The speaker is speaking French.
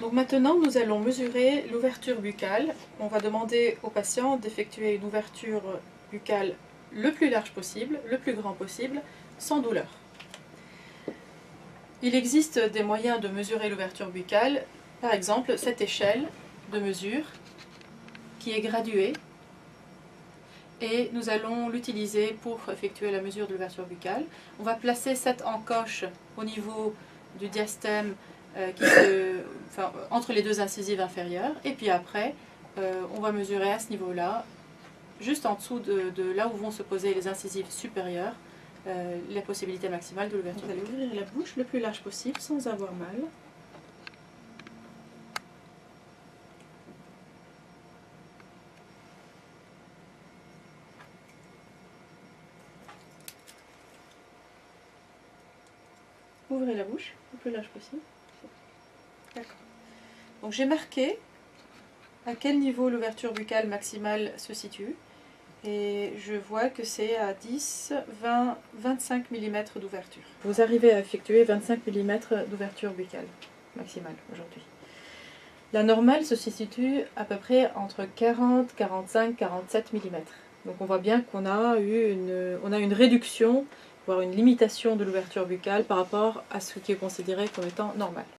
Donc maintenant, nous allons mesurer l'ouverture buccale. On va demander au patient d'effectuer une ouverture buccale le plus large possible, le plus grand possible, sans douleur. Il existe des moyens de mesurer l'ouverture buccale, par exemple cette échelle de mesure qui est graduée, et nous allons l'utiliser pour effectuer la mesure de l'ouverture buccale. On va placer cette encoche au niveau du diastème entre les deux incisives inférieures, et puis après on va mesurer à ce niveau-là, juste en dessous de là où vont se poser les incisives supérieures, la possibilité maximale de l'ouverture. Vous allez ouvrir la bouche le plus large possible sans avoir mal. Ouvrez la bouche le plus large possible. D'accord. Donc j'ai marqué à quel niveau l'ouverture buccale maximale se situe. Et je vois que c'est à 10, 20, 25 mm d'ouverture. Vous arrivez à effectuer 25 mm d'ouverture buccale maximale aujourd'hui. La normale se situe à peu près entre 40, 45, 47 mm. Donc on voit bien qu'on a une réduction, voire une limitation de l'ouverture buccale par rapport à ce qui est considéré comme étant normal.